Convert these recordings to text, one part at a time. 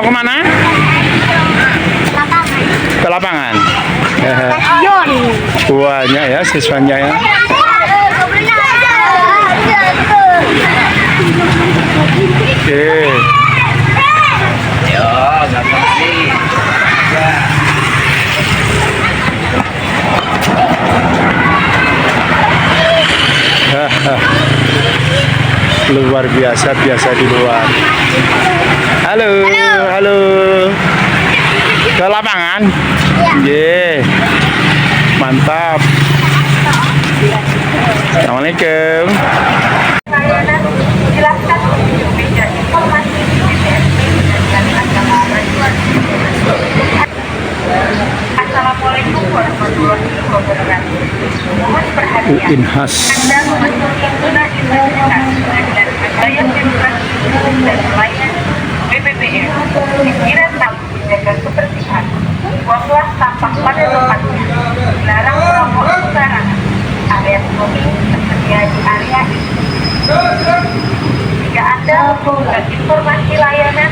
Mau kemana? Lapangan. Ke lapangan. Stasiun. Banyak ya siswanya ya. Oke. Luar biasa di luar. Halo, halo. Ke lapangan? Ye. Mantap. Assalamualaikum. Assalamualaikum warahmatullahi wabarakatuh. Mohon perhatian. Inhas. Anda memasuki zona intensitas pengadilan Agama Demokrasi dan Pelayanan BPPN. Sekiranya menjaga kebersihan, buanglah sampah pada tempatnya. Dilarang merokok sembarangan. Area smoking tersedia di area ini. Jika Anda membutuhkan informasi layanan,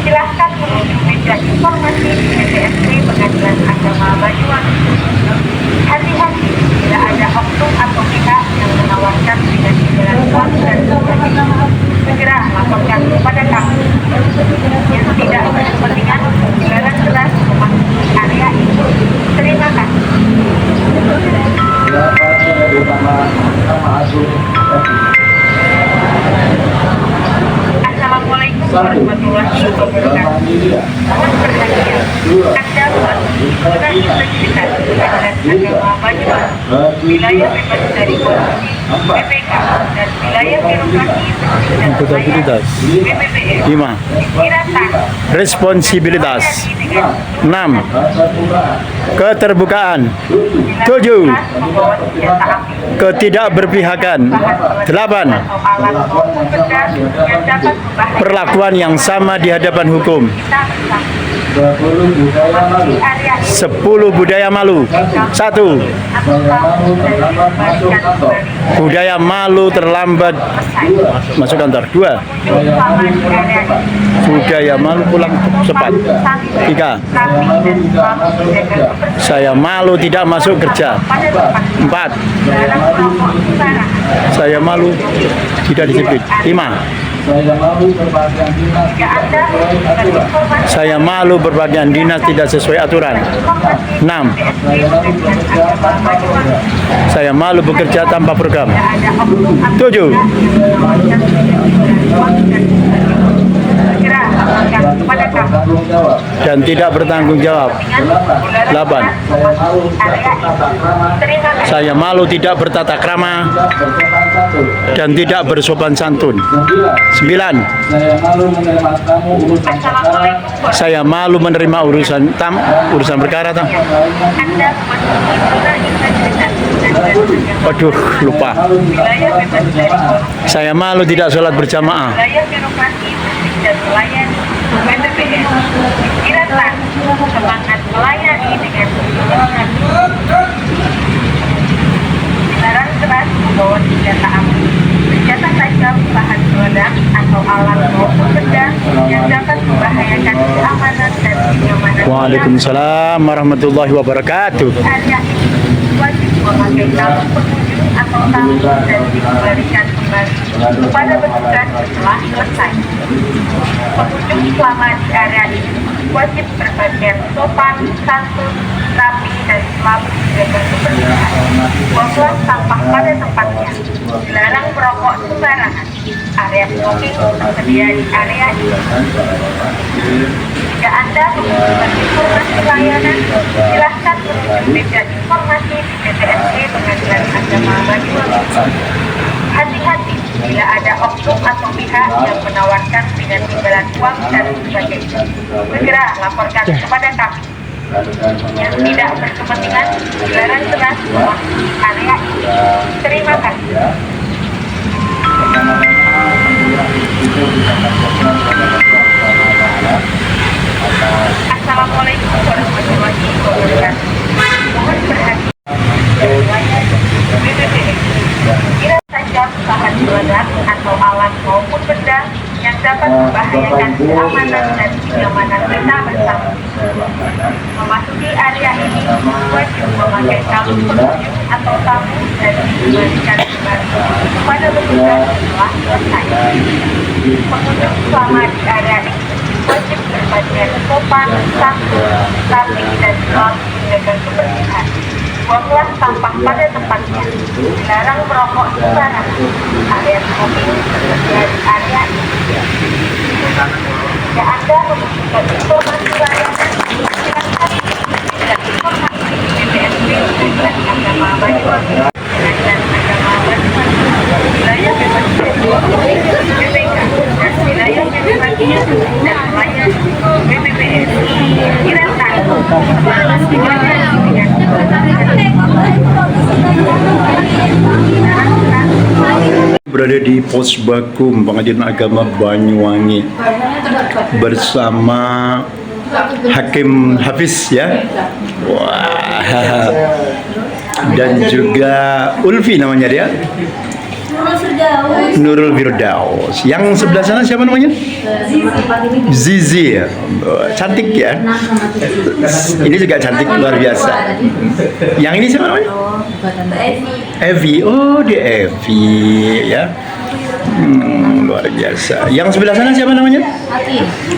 silahkan menuju meja informasi BPSD Pengadilan Agama Banyuwangi. Hati-hati bila ada oknum atau pihak yang menawarkan dengan imbalan uang dan sebagainya. Segera laporkan kepada kami. Yang tidak berkepentingan dilarang keras memasuki area ini. Terima kasih. Assalamualaikum warahmatullahi wabarakatuh. Mohon perhatian. Anda memasuki zona intensitas Pengadilan Agama Banyuwangi, wilayah bebas dari korupsi, PPK, dan wilayah birokrasi dan Akuntabilitas. BPPN. 5. Kiratan Responsibilitas. 6. Keterbukaan. 7. membawa senjata api, Ketidakberpihakan. 8. atau alat maupun benda yang dapat membahayakan Perlakuan yang sama di hadapan hukum. kita bersama. Memasuki area ini 10. Budaya malu. 1. atau tamu dan dikembalikan kembali Budaya malu terlambat selesai. masuk kantor. 2. Pengunjung selama di area ini Budaya malu pulang cepat. 3. kami dan selalu menjaga kebersihan Saya malu tidak masuk kerja. pada tempat 4. dilarang merokok sembarangan. Saya malu tidak disiplin. 5. Jika Anda membutuhkan informasi Saya malu berpakaian dinas tidak sesuai aturan. 6. BSD Pengadilan Agama Banyuwangi, Saya malu bekerja tanpa program. ada oknum atau 7. pihak yang menawarkan dengan imbalan uang dan sebagainya. Segera laporkan kepada kami. Dan tidak bertanggung jawab. 8. Area ini. Terima kasih. Saya malu tidak bertata krama dan tidak bersopan santun. 9. Assalamualaikum. Saya malu menerima urusan perkara tam. Anda memasuki zona intensitas Pengadilan Agama Waduh, lupa. wilayah bebas dari korupsi, Saya malu tidak sholat berjamaah. wilayah birokrasi dan pelayan BPPN. Kiratan semangat melayani dengan kebenaran. Dilarang keras membawa senjata api, senjata tajam, bahan peledak atau alat maupun benda yang dapat membahayakan keamanan dan kenyamanan. Waalaikumsalam warahmatullahi wabarakatuh. Area ini wajib memakai tabung pengunjung atau tamu dan dikembalikan kembali kepada petugas setelah selesai. Pengunjung selama di area ini wajib berpakaian sopan, santun, rapi, dan selalu menjaga kebersihan. Buanglah sampah pada tempatnya. Dilarang merokok sembarangan. Area smoking tersedia di area ini. Jika Anda membutuhkan informasi layanan, silahkan menuju meja informasi di BPSD Pengadilan Agama Banyuwangi. Hati-hati bila ada oknum atau pihak yang menawarkan dengan imbalan uang dan sebagainya. Segera laporkan kepada kami. Yang tidak berkepentingan dilarang keras memasuki area ini. Terima kasih. Assalamualaikum warahmatullahi wabarakatuh. Mohon perhatian. BPPN. Kira tajam bahan peledak atau alat maupun benda yang dapat membahayakan keamanan dan kenyamanan kita bersama. Memasuki area ini wajib memakai sabuk pengunjung atau tamu dan dikembalikan kembali kepada petugas setelah selesai. Pengunjung selama di area ini wajib berpakaian sopan, santun, rapi, dan selalu menjaga kebersihan. Buanglah sampah pada tempatnya. Dilarang merokok sembarangan. Area smoking tersedia di area ini. Jika Anda membutuhkan informasi layanan, silakan dan informasi BPSB dan Agama Banyuwangi, Pengadilan Agama Banyuwangi, wilayah bebas BPK dan wilayah bebas dan wilayah BPPS. Kiratan sebatas dengan berada di Pos Bakum Pengadilan Agama Banyuwangi bersama Hakim Hafiz ya. Wah. Dan juga Ulfi namanya dia. Nurul Firdaus. Yang sebelah sana siapa namanya? Zizi ya. Cantik ya. Ini juga cantik luar biasa. Yang ini siapa namanya? Evi. Oh, di Evi ya. Luar biasa. Yang sebelah sana siapa namanya?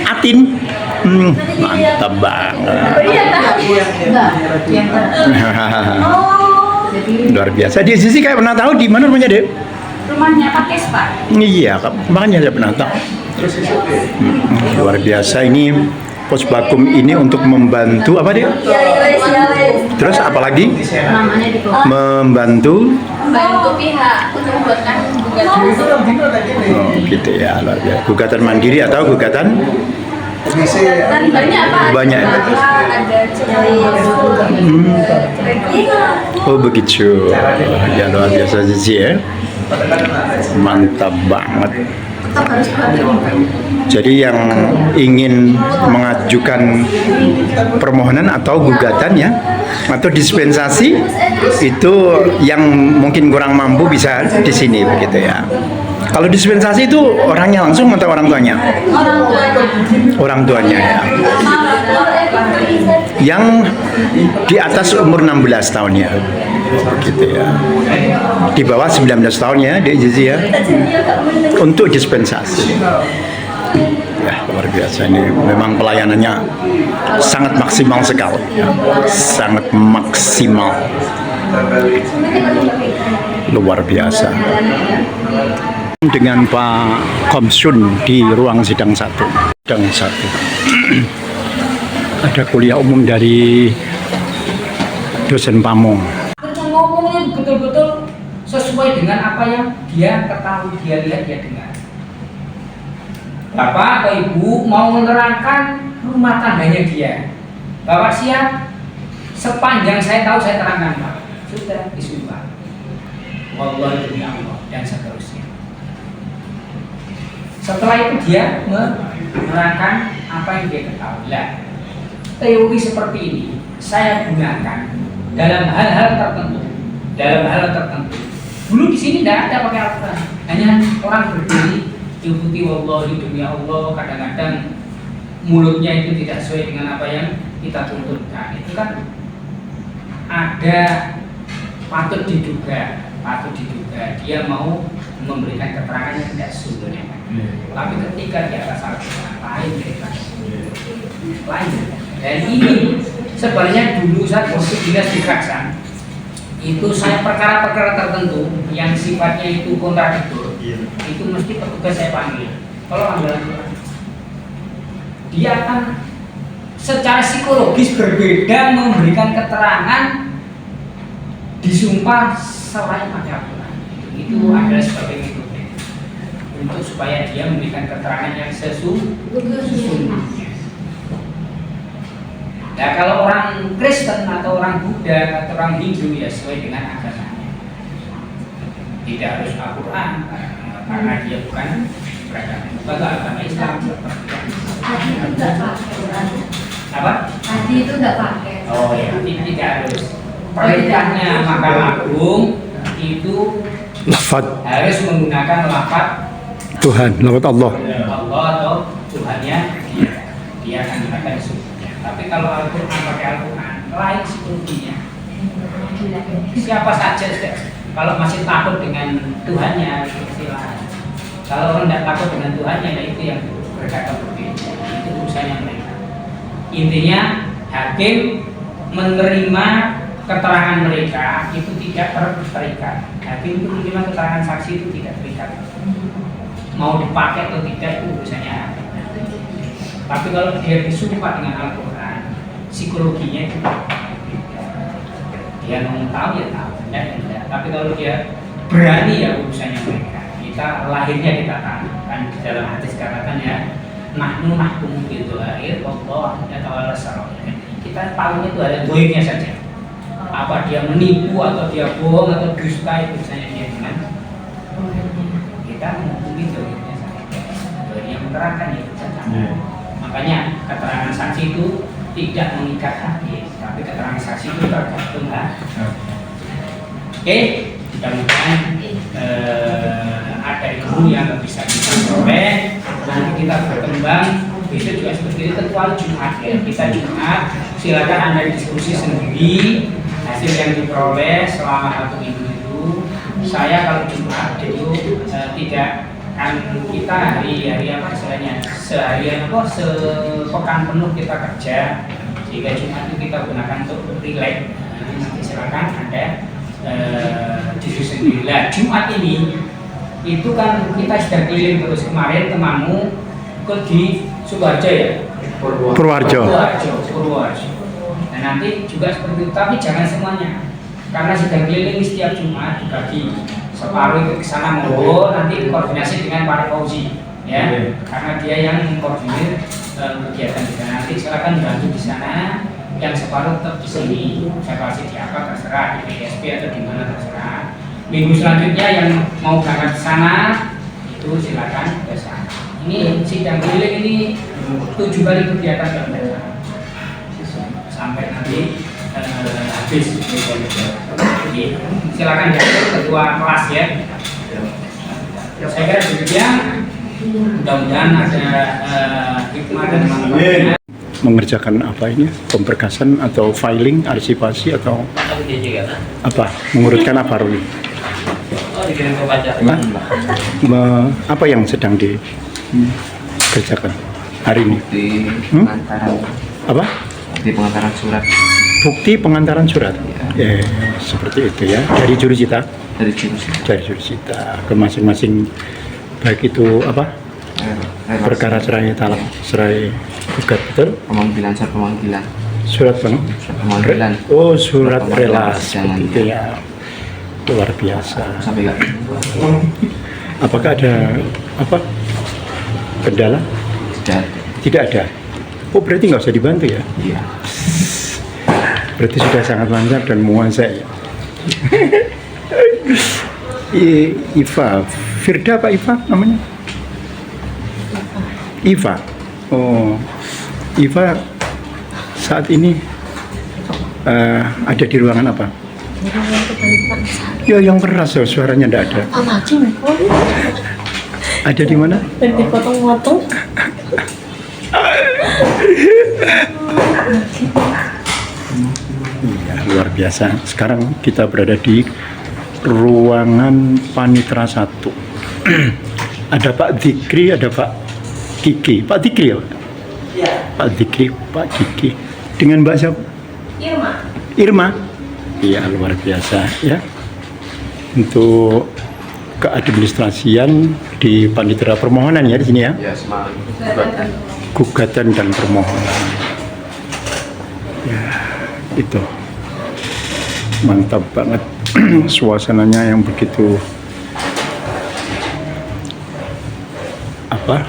Atin. Mantap banget. Luar biasa. Dia Zizi kayak pernah tahu di mana rumahnya, Dek? Rumahnya Pak Kes, Pak. Iya, makanya saya pernah tahu. Luar biasa ini Pos Bakum ini untuk membantu apa dia? Terus apa lagi? Membantu pihak untuk membuatkan gugatan. Oh, gitu ya, luar biasa. Gugatan mandiri atau gugatan Banyak, Pak. banyak. Ada cerai. Oh begitu. Ya luar biasa sih ya. Mantap banget. Jadi yang ingin mengajukan permohonan atau gugatan ya atau dispensasi itu yang mungkin kurang mampu bisa di sini begitu ya. Kalau dispensasi itu orangnya langsung atau orang tuanya? Orang tuanya ya. Yang di atas umur 16 tahun ya. Begitu ya. Di bawah 19 tahun ya, Dek Zizi ya. Untuk dispensasi. Ya, luar biasa ini. Memang pelayanannya sangat maksimal sekali. Ya. Sangat maksimal. Luar biasa. Dengan Pak Komsun di ruang sidang 1. Sidang 1. Ada kuliah umum dari dosen Pamong. Ngomongnya betul-betul sesuai dengan apa yang dia ketahui, dia lihat, dia dengar. Bapak atau Ibu mau menerangkan rumah tangganya dia. Bapak siap? Sepanjang saya tahu saya terangkan, Pak. Sudah disumpah. Wallahi demi Allah dan seterusnya. Setelah itu dia menerangkan apa yang dia ketahui. Lah, teori seperti ini saya gunakan dalam hal-hal tertentu. Dulu di sini tidak ada pakai Al-Quran, hanya orang berdiri diikuti wallahi demi Allah. Kadang-kadang mulutnya itu tidak sesuai dengan apa yang kita tuntutkan. Itu kan ada patut diduga dia mau memberikan keterangan yang tidak sesungguhnya. Tapi ketika di atas Al-Quran lain mereka lain. Dan ini sebenarnya dulu saat waktu dinas di Kraksan itu saya perkara-perkara tertentu yang sifatnya itu kontradiktor, itu mesti petugas saya panggil. Kalau ambil Al-Quran, dia akan secara psikologis berbeda memberikan keterangan disumpah selain pakai Al-Quran. Itu adalah sebagai metode untuk supaya dia memberikan keterangan yang sesungguhnya. Nah, kalau orang Kristen atau orang Buddha atau orang Hindu ya sesuai dengan agamanya. Tidak harus Al-Quran karena dia bukan beragama. Bagi agama Islam apa? Tadi itu nggak pakai. Oh ya, tidak harus. Perintahnya Mahkamah Agung itu Lafaz harus menggunakan lafaz Tuhan, lafaz Allah. dia akan ada di surga. Tapi kalau Al-Quran pakai Al-Quran, lain psikologinya. Siapa saja kalau masih takut dengan Tuhannya, silahkan. Kalau orang tidak takut dengan Tuhannya, ya itu yang berkata berbeda. Itu urusannya mereka. Intinya hakim menerima keterangan mereka itu tidak terikat. Hakim itu menerima keterangan saksi itu tidak terikat. Mau dipakai atau tidak itu urusannya hakim. Tapi kalau dia disumpah dengan Al-Quran, psikologinya itu dia mau tahu ya tahu, tidak. Tapi kalau dia berani ya urusannya mereka. Kita lahirnya kita tahu kan di dalam hadis katakan ya, nahnu nahkumu bil dhahir wallahu yatawalla sara'ir. Kita tahunya itu ada dohirnya saja. Apa dia menipu atau dia bohong atau dusta itu misalnya dia dengan kita menghukumi dohirnya saja. Dohir yang menerangkan itu saja. Makanya keterangan saksi itu tidak mengikat hadis, tapi keterangan saksi itu tergantung Oke, mudah-mudahan ada ilmu yang bisa kita peroleh. Nanti kita berkembang. Besok juga seperti itu, kecuali Jumat ya. Kita Jumat, silakan Anda diskusi sendiri hasil yang diperoleh selama 1 minggu itu. Saya kalau Jumat itu tidak kan kita hari apa istilahnya seharian kok sepekan penuh kita kerja, sehingga Jumat itu kita gunakan untuk relax. Nanti silakan Anda diskusi sendiri. Lah Jumat ini itu kan kita sudah keliling terus kemarin temamu ke di Sukoharjo ya. Purworejo. Dan nanti juga seperti itu, tapi jangan semuanya, karena sudah keliling setiap Jumat dibagi separuh itu ke sana monggo, nanti koordinasi dengan Pak Fauzi ya, karena dia yang mengkoordinir kegiatan kita. Nanti silakan bantu di sana, yang separuh tetap di sini. Saya kasih di apa terserah, di PSP atau di mana terserah. Minggu selanjutnya yang mau berangkat ke sana itu silakan ke sana. Ini sidang keliling ini 7 kali kegiatan dalam sampai nanti habis. Jadi silakan diatur ketua kelas ya. Saya kira demikian. Mudah-mudahan ada hikmah dan manfaatnya. Mengerjakan apa ini? Pemberkasan atau filing, arsipasi atau apa? Mengurutkan apa Ruli? Apa yang sedang dikerjakan hari ini? Pengantaran Apa? bukti pengantaran surat Bukti pengantaran surat. Seperti itu ya. Dari jurusita. dari jurus Dari jurusita ke masing-masing, baik itu apa? Perkara cerai talak, cerai gugat, betul? pemanggilan Surat pemanggilan surat relasi jangan itu ya. Luar biasa. sampai enggak Apakah ada apa kendala? Tidak ada. Oh berarti nggak usah dibantu ya? iya Berarti sudah sangat lancar dan menguasai. Iva, Firda apa Iva namanya? Iva. Oh, Iva saat ini ada di ruangan apa? Ya yang keras, suaranya tidak ada. Ada di mana? Dipotong-potong. Iya, luar biasa. Sekarang kita berada di ruangan Panitra 1. Ada Pak Dikri, ada Pak Kiki. Pak Dikri ya? Pak Dikri, Pak Kiki. Dengan Mbak siapa? Irma. Iya, luar biasa ya. Untuk keadministrasian di Panitera Permohonan ya di sini ya. ya semalam Gugatan dan permohonan. Ya, itu mantap banget suasananya yang begitu apa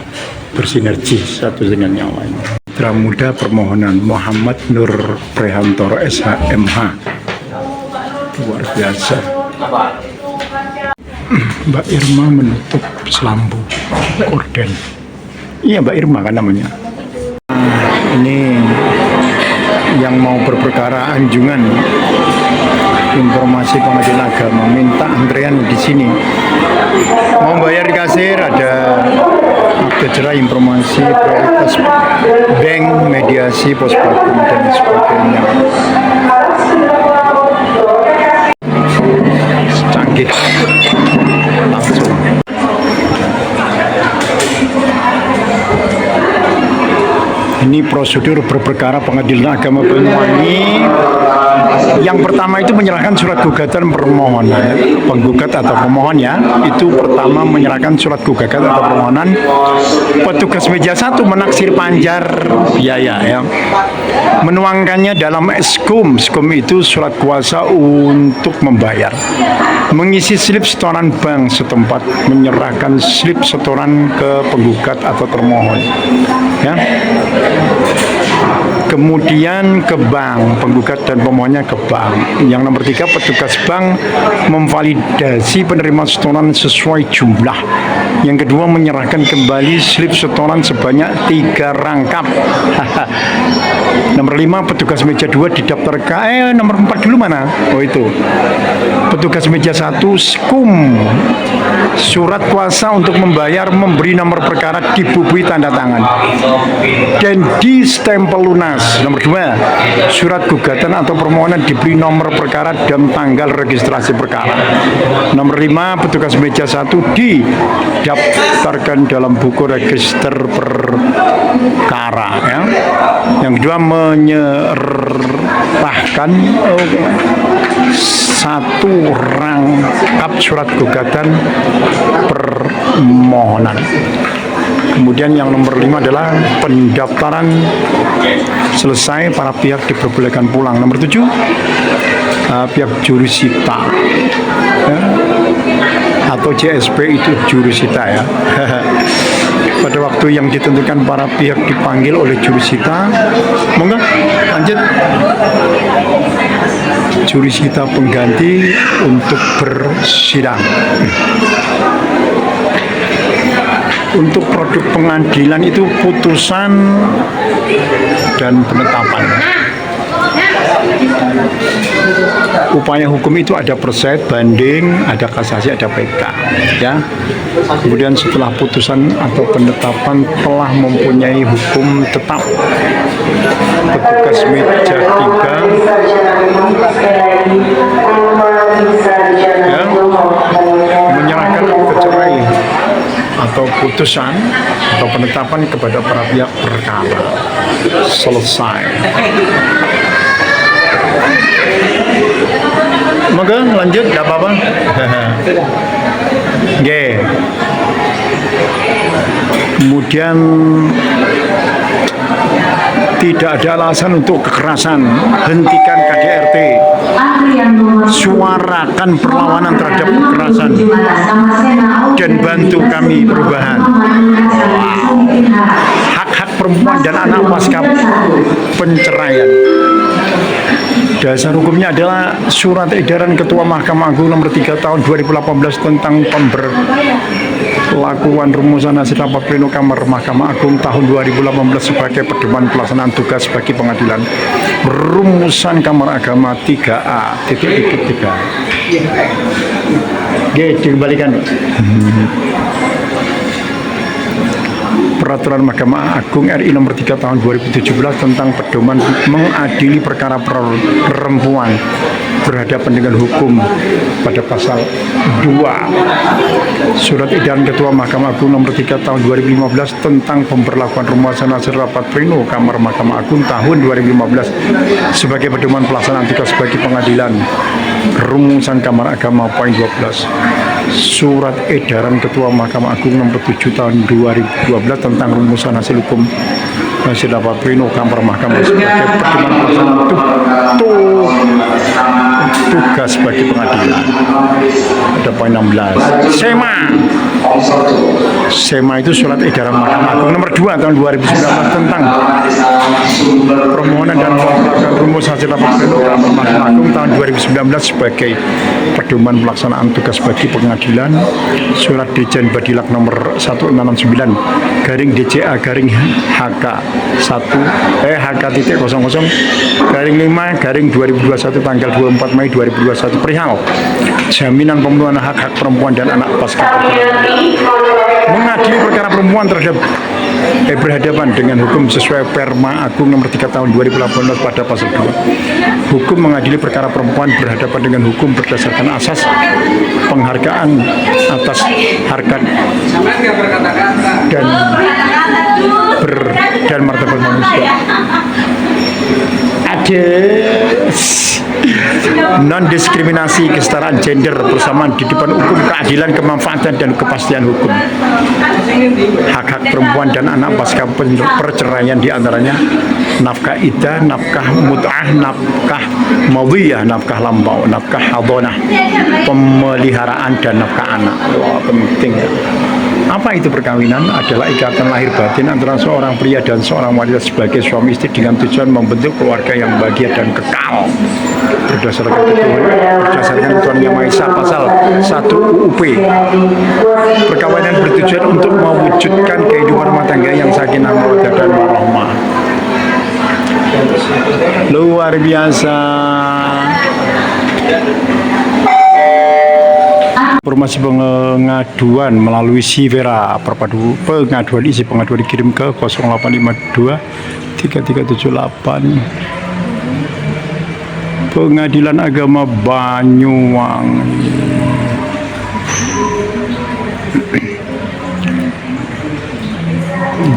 bersinergi satu dengan yang lain. Putra Muda Permohonan Muhammad Nur Prehantoro SHMH, luar biasa. Mbak Irma menutup selambu korden. Iya Mbak Irma kan namanya. Ini yang mau berperkara anjungan informasi pengadilan agama minta antrean di sini. Mau bayar di kasir, ada akte acara informasi prioritas bank, mediasi, pos bakum dan sebagainya. Canggih. Langsung. Ini prosedur berperkara Pengadilan Agama Banyuwangi. Yang pertama itu menyerahkan surat gugatan permohonan. Penggugat atau pemohon ya, itu pertama menyerahkan surat gugatan atau permohonan. Petugas meja 1 menaksir panjar biaya ya. Menuangkannya dalam SKUM. SKUM itu surat kuasa untuk membayar. Mengisi slip setoran bank setempat, menyerahkan slip setoran ke penggugat atau termohon. Ya. Kemudian ke bank, penggugat dan pemohonnya ke bank. Yang nomor 3, petugas bank memvalidasi penerima setoran sesuai jumlah. Yang kedua, menyerahkan kembali slip setoran sebanyak 3 rangkap. Nomor 5, petugas meja 2 didaftarkan. Nomor 4 dulu mana? Oh itu. Petugas meja 1 SKUM. Surat kuasa untuk membayar, memberi nomor perkara, dibubui tanda tangan dan di stempel lunas. Nomor 2, surat gugatan atau permohonan diberi nomor perkara dan tanggal registrasi perkara. Nomor 5, petugas meja 1 didaftarkan dalam buku register perkara ya. Yang kedua, menyerahkan 1 rangkap surat gugatan permohonan. Kemudian yang nomor 5 adalah pendaftaran selesai, para pihak diperbolehkan pulang. Nomor 7, pihak jurusita ya, atau JSP itu jurusita ya. Pada waktu yang ditentukan para pihak dipanggil oleh jurusita. Monggo lanjut. Jurusita pengganti untuk bersidang. Untuk produk pengadilan itu putusan dan penetapan. Upaya hukum itu ada perset, banding, ada kasasi, ada PK ya. Kemudian setelah putusan atau penetapan telah mempunyai hukum tetap, petugas meja 3 ya, menyerahkan cerai atau putusan atau penetapan kepada para pihak perkara. Selesai. Moga lanjut, gak apa-apa. Oke. Kemudian tidak ada alasan untuk kekerasan. Hentikan KDRT. Suarakan perlawanan terhadap kekerasan dan bantu kami perubahan. Hak-hak perempuan dan anak pasca penceraian. Dasar hukumnya adalah Surat Edaran Ketua Mahkamah Agung nomor 3 tahun 2018 tentang pemberlakuan rumusan hasil rapat pleno Kamar Mahkamah Agung tahun 2018 sebagai pedoman pelaksanaan tugas bagi pengadilan. Rumusan Kamar Agama 3A titik 3. Oke, dikembalikan. Peraturan Mahkamah Agung RI nomor 3 tahun 2017 tentang pedoman mengadili perkara perempuan berhadapan dengan hukum pada pasal 2 Surat Edaran Ketua Mahkamah Agung nomor 3 tahun 2015 tentang pemberlakuan rumusan hasil rapat pleno Kamar Mahkamah Agung tahun 2015 sebagai pedoman pelaksanaan tugas bagi pengadilan. Rumusan Kamar Agama poin 12 Surat Edaran Ketua Mahkamah Agung nomor 7 tahun 2012 tentang rumusan hasil hukum hasil rapat pleno Kamar Mahkamah sebagai pedoman pelaksanaan tugas bagi pengadilan. Ada poin 16 SEMA itu Surat Edaran Mahkamah Agung nomor 2 tahun 2019 tentang permohonan dan pelaksanaan rumus hasil rapat pleno Kamar Mahkamah Agung tahun 2019 sebagai pedoman pelaksanaan tugas bagi pengadilan, surat Dirjen Badilak nomor 1669 garing DCA garing HK 5 garing 2021 tanggal 24 Mei 2021 perihal jaminan pemenuhan hak-hak perempuan dan anak pasca mengadili perkara perempuan berhadapan dengan hukum sesuai Perma Agung nomor 3 tahun 2018 pada pasal 2. Hukum mengadili perkara perempuan berhadapan dengan hukum berdasarkan asas penghargaan atas harkat dan martabat manusia. Non diskriminasi, kesetaraan gender, persamaan di depan hukum, keadilan, kemanfaatan dan kepastian hukum. Hak-hak perempuan dan anak pasca perceraian diantaranya nafkah iddah, nafkah mut'ah, nafkah mawiyah, nafkah lampau, nafkah hadonah, pemeliharaan dan nafkah anak. Wah, penting. Apa itu perkawinan? Adalah ikatan lahir batin antara seorang pria dan seorang wanita sebagai suami istri dengan tujuan membentuk keluarga yang bahagia dan kekal. Berdasarkan Ketuhanan Yang Maha Esa pasal 1 UUP. Perkawinan bertujuan untuk mewujudkan kehidupan rumah tangga yang sakinah mawaddah dan warahmah. Luar biasa. Informasi pengaduan melalui Sivera pengaduan isi pengaduan dikirim ke 0852 3378 Pengadilan Agama Banyuwangi.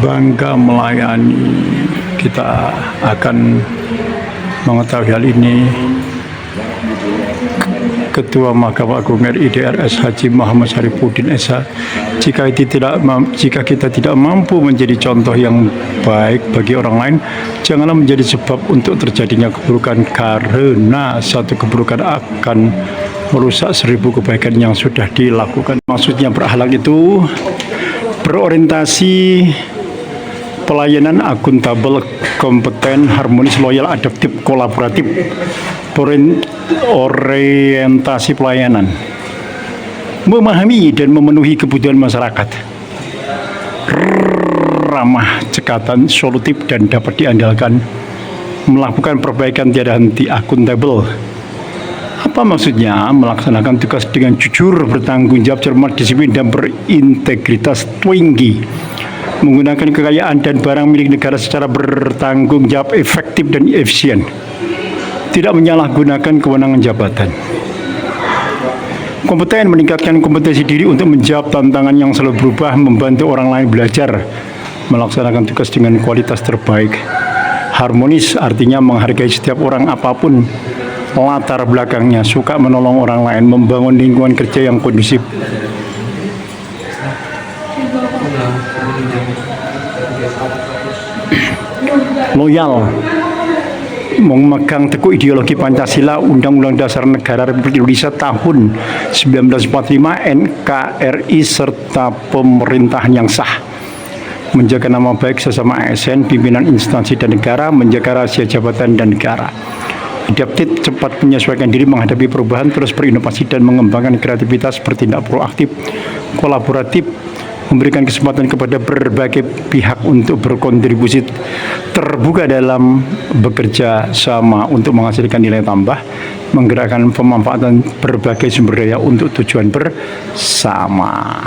Bangga melayani. Kita akan mengetahui hal ini. Ketua Mahkamah Agung RI DRS Haji Muhammad Syarifuddin SH, jika kita tidak mampu menjadi contoh yang baik bagi orang lain, janganlah menjadi sebab untuk terjadinya keburukan, karena satu keburukan akan merusak 1000 kebaikan yang sudah dilakukan. Maksudnya berakhlak itu berorientasi pelayanan akuntabel, kompeten, harmonis, loyal, adaptif, kolaboratif, orientasi pelayanan, memahami dan memenuhi kebutuhan masyarakat, ramah, cekatan, solutif dan dapat diandalkan, melakukan perbaikan tiada henti, akuntabel. Apa maksudnya? Melaksanakan tugas dengan jujur, bertanggung jawab, cermat, disiplin dan berintegritas tinggi, menggunakan kekayaan dan barang milik negara secara bertanggung jawab, efektif dan efisien, tidak menyalahgunakan kewenangan jabatan. Kompeten, meningkatkan kompetensi diri untuk menjawab tantangan yang selalu berubah, membantu orang lain belajar, melaksanakan tugas dengan kualitas terbaik. Harmonis artinya menghargai setiap orang apapun latar belakangnya, suka menolong orang lain, membangun lingkungan kerja yang kondusif. Loyal, memegang teguh ideologi Pancasila, Undang-Undang Dasar Negara Republik Indonesia tahun 1945, NKRI serta pemerintahan yang sah, menjaga nama baik sesama ASN, pimpinan instansi dan negara, menjaga rahasia jabatan dan negara. Adaptif, cepat menyesuaikan diri menghadapi perubahan, terus berinovasi dan mengembangkan kreativitas, bertindak proaktif, kolaboratif, memberikan kesempatan kepada berbagai pihak untuk berkontribusi, terbuka dalam bekerja sama untuk menghasilkan nilai tambah, menggerakkan pemanfaatan berbagai sumber daya untuk tujuan bersama.